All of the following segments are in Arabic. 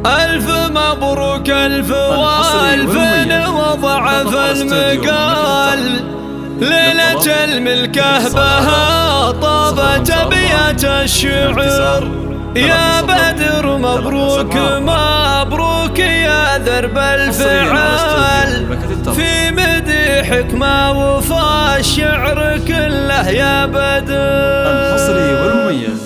ألف مبروك ألف وألف وضعف المقال. ليلة الملكة بها طابت أبيات الشعر. يا بدر مبروك مبروك يا درب الفعال. في مديحك ما وفى الشعر كله يا بدر. الحصري والمميز.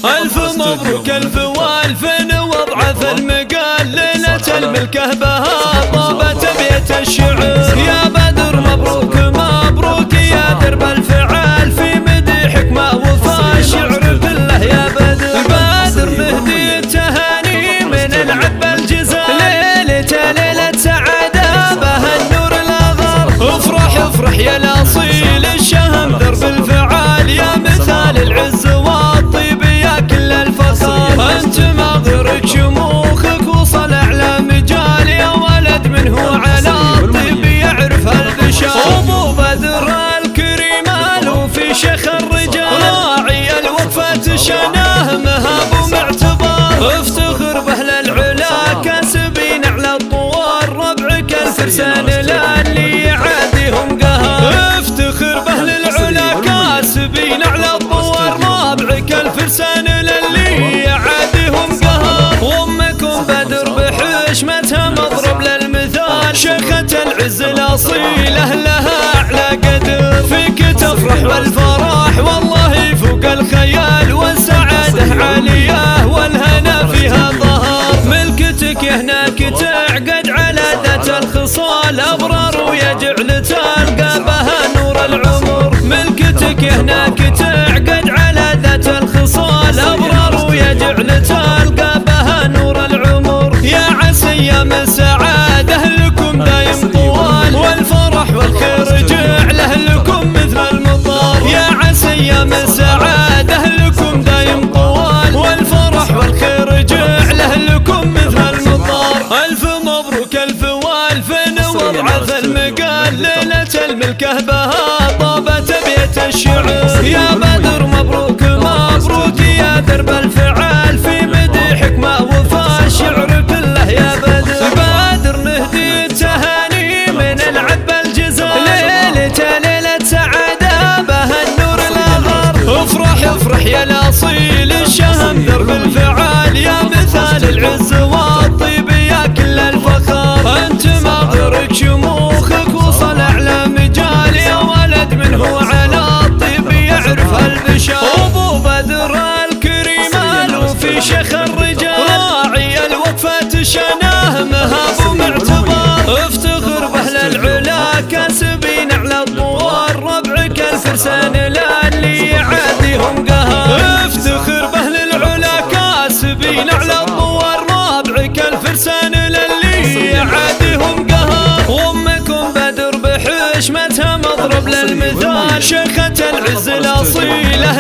ألف مبروك ألف وألف وضعف المقال. ليلة الملكة بها طابت أبيات الشعر. يا بدر مبروك مبروك يا درب الفعال. في مديحك ما وفى الشعر كله يا بدر. بدر مهدي التهاني من العب الجزال. ليلة سعادة بها النور الأغر. افرح افرح يا الأصيل الشهم درب الفعال. يا مثال العز والطيب يا كل الفخر. أنت مغرق شموخك وصل أعلى مجال. يا ولد منه على الطيب يعرف البشار. أبو بدر الكريم الوفي شيخ الرجال. راعي الوقفة شناه مهاب ومعتبر. افتخر بأهل العلا كاسبين على الطوار. ربعك الفرسان للي يعاديهم قهر. افتخر بأهل العلا كاسبين على الطوار. ربعك الفرسان للي يعاديهم قهر. وامكم بدر بحشمتها مضرب للمثال. شيخة العز الأصيلة لها أعلى قدر. فيك تفرح والفرح والله فوق الخيال. والسعادة عالية والهنا فيها ظهر. ملكتك هناك تعقد على ذات الخصال. أبرار ويجعل تلقى بها نور العمر. ملكتك هناك تعقد على ذات الخصال. أبرار ويجعل تلقى بها نور العمر. يا عسى أيام السعادة لكم دايم طوال. والفرح والخير جعله لكم مثل المطار. يا عسى أيام السعادة لكم دايم طوال. والفرح والخير جعله لكم مثل المطار. ألف مبروك ألف وألف وضعف المقال. ليلة الملكة بها طابت أبيات الشعر. يا بدر مبروك مبروك يا درب الفعال. في مديحك ما وفى الشعر كله يا بدر. بدر نهدي التهاني من العب الجزال. ليلة سعادة بها النور الأغر. افرح افرح يا الأصيل الشهم درب الفعال. يا مثال العز والطيب يا كل الفخر. أنت مغرق شموخك وصل أعلى مجال. يا ولد منه على الطيب يعرف البشار. أبو بدر الكريم الوفي شيخ الرجال. راعي الوقفة شناه مهاب ومعتبر. افتخر بأهل العلا كاسبين على الطوار. ربعك الفرسان للي يعاديهم قهر. افتخر بأهل العلا كاسبين على الطوار. ربعك الفرسان للي يعاديهم قهر. وامكم بدر بحشمتها مضرب للمثال. شيخة العز الأصيلة